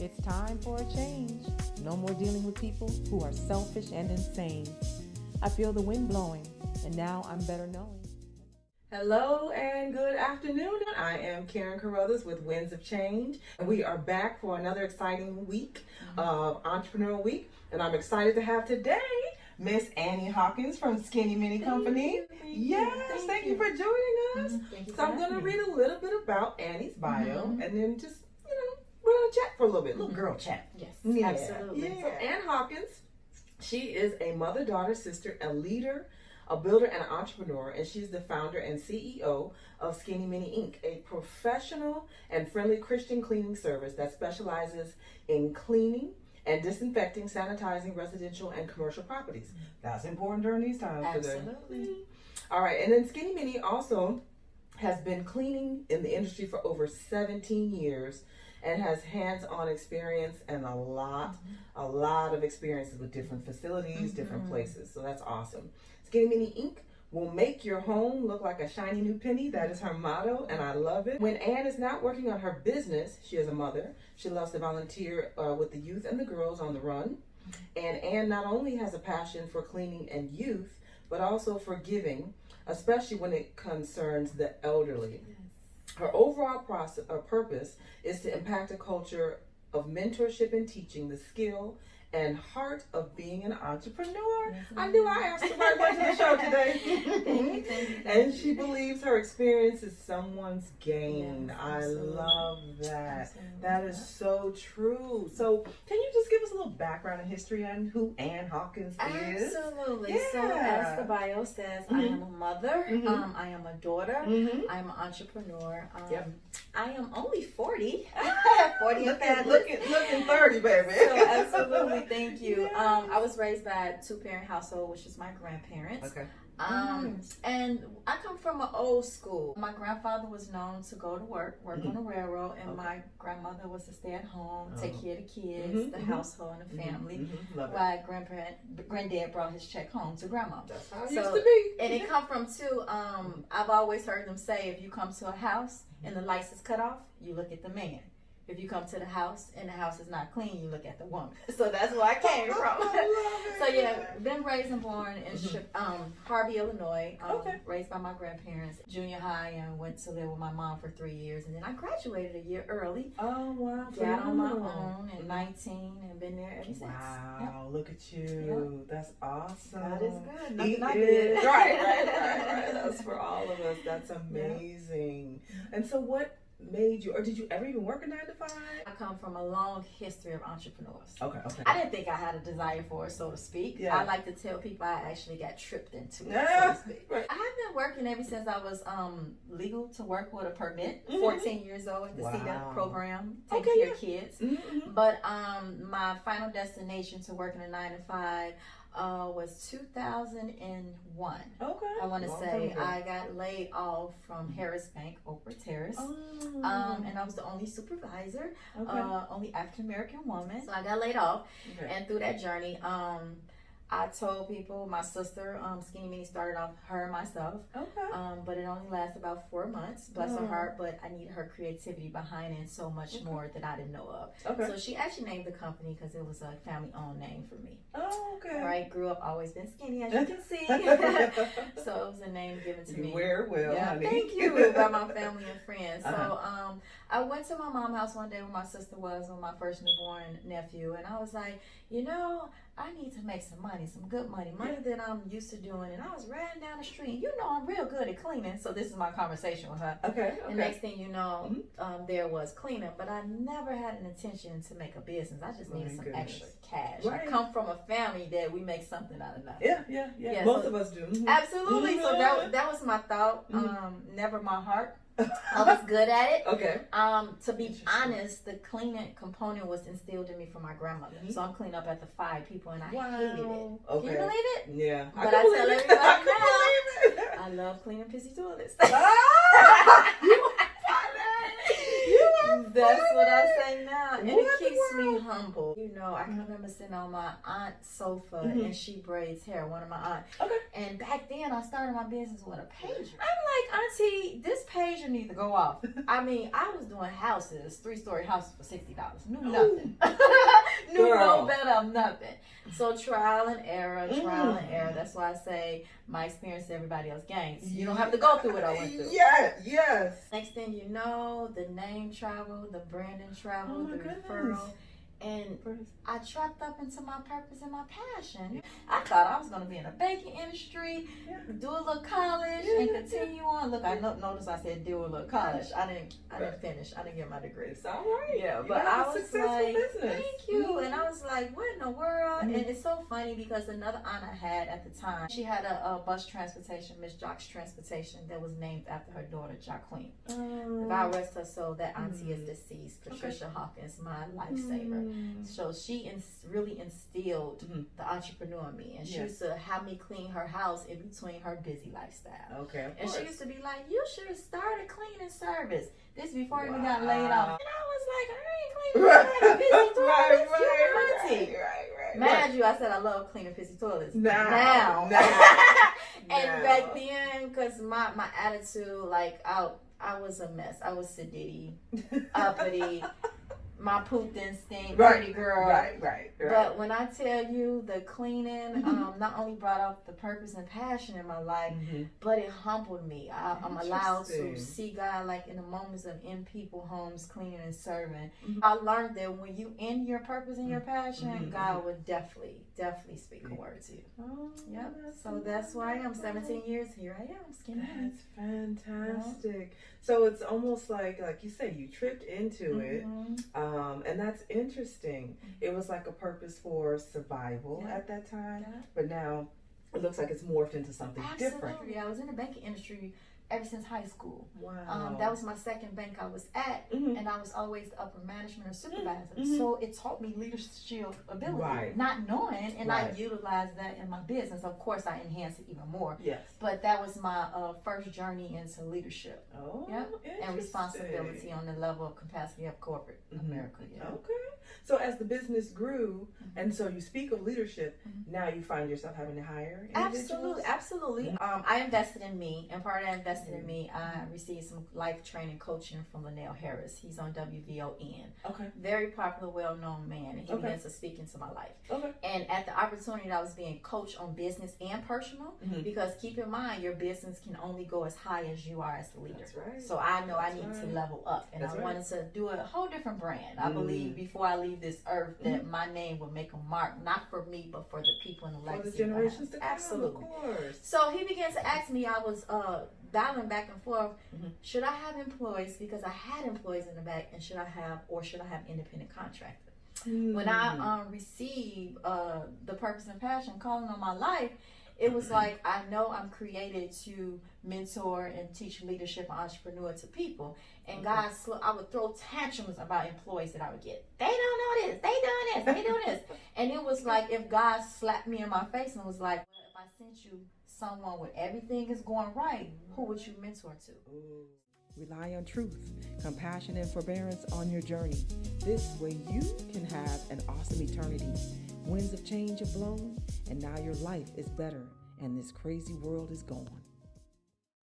It's time for a change. No more dealing with people who are selfish and insane. I feel the wind blowing, and now I'm better knowing. Hello and good afternoon. I am Karen Carruthers with Winds of Change, and we are back for another exciting week of Entrepreneurial Week. And I'm excited to have today Miss Annie Hawkins from Skinny Minnie Company. Thank you for joining us. So I'm going to read a little bit about Annie's bio, and then just, we're going to chat for a little bit. Little girl chat. Yes, absolutely. Yeah. So Ann Hawkins, she is a mother, daughter, sister, a leader, a builder, and an entrepreneur, and she's the founder and CEO of Skinny Minnie Inc., a professional and friendly Christian cleaning service that specializes in cleaning and disinfecting, sanitizing residential and commercial properties. That's important during these times. Absolutely. All right, and then Skinny Minnie also has been cleaning in the industry for over 17 years and has hands-on experience and a lot of experiences with different facilities, different places. So that's awesome. Skinny Minnie Inc. will make your home look like a shiny new penny. That is her motto, and I love it. When Ann is not working on her business, she is a mother. She loves to volunteer with the youth and the girls on the run. And Ann not only has a passion for cleaning and youth, but also for giving, especially when it concerns the elderly. Her overall purpose is to impact a culture of mentorship and teaching, the skill and heart of being an entrepreneur. I knew I asked the right one to the show today. And she believes her experience is someone's gain. I love that. That is so true. So can you just give us a little background and history on who Ann Hawkins is? Absolutely. So as the bio says, I am a mother, I am a daughter, I'm an entrepreneur. I am only 40. 40 looking 30, baby. So absolutely. Thank you. I was raised by a two-parent household, which is my grandparents. Okay. And I come from an old school. My grandfather was known to go to work on the railroad, and my grandmother was to stay at home, take care of the kids, the household, and the family. While granddad brought his check home to grandma. That's how it used to be. And it come from too. I've always heard them say, if you come to a house and the lights is cut off, you look at the man. If you come to the house and the house is not clean, you look at the woman. So that's where I came from. So been raised and born in Harvey, Illinois. Raised by my grandparents. Junior high, and went to live with my mom for 3 years, and then I graduated a year early. Oh wow! Got on my own at 19 and been there ever since. Wow! Look at you. That's awesome. God is good. Nothing I did. Right. That's for all of us. That's amazing. And so what made you, or did you ever even work a 9 to 5? I come from a long history of entrepreneurs. Okay. I didn't think I had a desire for it, so to speak. I like to tell people I actually got tripped into it, so to speak. I have been working ever since I was legal to work with a permit. 14 years old at the CEDA program, taking care of kids. But my final destination to working a 9 to 5 was 2001. I want to say I got laid off from Harris Bank, Oprah Terrace, and I was the only supervisor, only African American woman. So I got laid off, and through that journey, I told people, my sister, Skinny Minnie, started off her and myself. But it only lasted about 4 months, bless her heart, but I needed her creativity behind it and so much more that I didn't know of. So she actually named the company because it was a family-owned name for me. Right? Grew up, always been skinny, as you can see. So it was a name given to me. You wear well, honey. Thank you, by my family and friends. So I went to my mom's house one day where my sister was with my first newborn nephew, and I was like, I need to make some money, some good money that I'm used to doing. And I was riding down the street. I'm real good at cleaning. So this is my conversation with her. And next thing you know, there was cleaning. But I never had an intention to make a business. I just needed some extra cash. I come from a family that we make something out of nothing. Yeah. Most of us do. Absolutely. So that was my thought. Never my heart. I was good at it. To be honest, the cleaning component was instilled in me from my grandmother. So I'm cleaning up after 5 people, and I hated it. Can you believe it? Yeah. But I tell everybody now, I love cleaning pissy toilets. You are That's what I say now. And What it the keeps me world? humble. You know, I can remember sitting on my aunt's sofa and she braids hair, one of my aunts. Okay. And back then I started my business with a pager. I'm like, Auntie, this pager needs to go off. I mean, I was doing houses, 3-story houses for $60. Knew nothing. Knew no better of nothing. So trial and error. That's why I say my experience to everybody else gains. You don't have to go through what I went through. Yes. Next thing you know, the name traveled, the branding traveled, the referral. And I trapped up into my purpose and my passion. I thought I was going to be in the baking industry, do a little college, and continue on. Look, I noticed I said do a little college. I didn't finish. I didn't get my degree. It's all right. Yeah, You but have I a was successful like, business. thank you. And I was like, what in the world? And it's so funny because another aunt I had at the time, she had a bus transportation, Miss Jock's Transportation, that was named after her daughter, Jacqueline. God rest her soul. That auntie is deceased, Patricia Hawkins, my lifesaver. So she really instilled the entrepreneur in me, and she used to have me clean her house in between her busy lifestyle. Okay, of and course. she used to be like, "You should have started cleaning service." This before I even got laid off, and I was like, "I ain't cleaning busy toilets." Right. Mind you, I said I love cleaning pissy toilets. Now. And back then, because my attitude, like I was a mess. I was sedity, uppity. My poop didn't stink, pretty girl. Right. But when I tell you the cleaning, not only brought out the purpose and passion in my life, but it humbled me. I'm allowed to see God like in the moments of in people homes, cleaning and serving. I learned that when you in your purpose and your passion, God would definitely speak a word to you. Yep. So that's why I am 17 years here. I am Skinny Minnie. That's fantastic. So it's almost like you say, you tripped into it. And that's interesting. It was like a purpose for survival at that time, but now it looks like it's morphed into something different. I was in the banking industry ever since high school. Wow. That was my second bank I was at, and I was always the upper management or supervisor. So it taught me leadership ability, not knowing, and I utilized that in my business. Of course, I enhanced it even more. Yes. But that was my first journey into leadership. And responsibility on the level of capacity of corporate America. Okay. So as the business grew, and so you speak of leadership, now you find yourself having to hire individuals? Absolutely. I invested in me, and part of that invested in me, I received some life training coaching from Linnell Harris. He's on WVON. Okay. Very popular, well-known man, and he began to speak into my life. Okay. And at the opportunity that I was being coached on business and personal, because keep in mind, your business can only go as high as you are as the leader. That's right. So I know I need to level up, and I wanted to do a whole different brand. I believe before I leave this earth that my name will make a mark, not for me, but for the people in the legacy. For the generations to come, absolutely. of course. So he began to ask me, I was dialing back and forth, should I have employees, because I had employees in the back, and should I have independent contractors? When I received the purpose and passion calling on my life, it was like, I know I'm created to mentor and teach leadership and entrepreneur to people. And God, I would throw tantrums about employees that I would get. They don't know this. They doing this. They doing this. And it was like if God slapped me in my face and was like, well, if I sent you someone with everything is going right, who would you mentor to? Rely on truth, compassion, and forbearance on your journey. This way you can have an awesome eternity. Winds of change have blown, and now your life is better, and this crazy world is gone.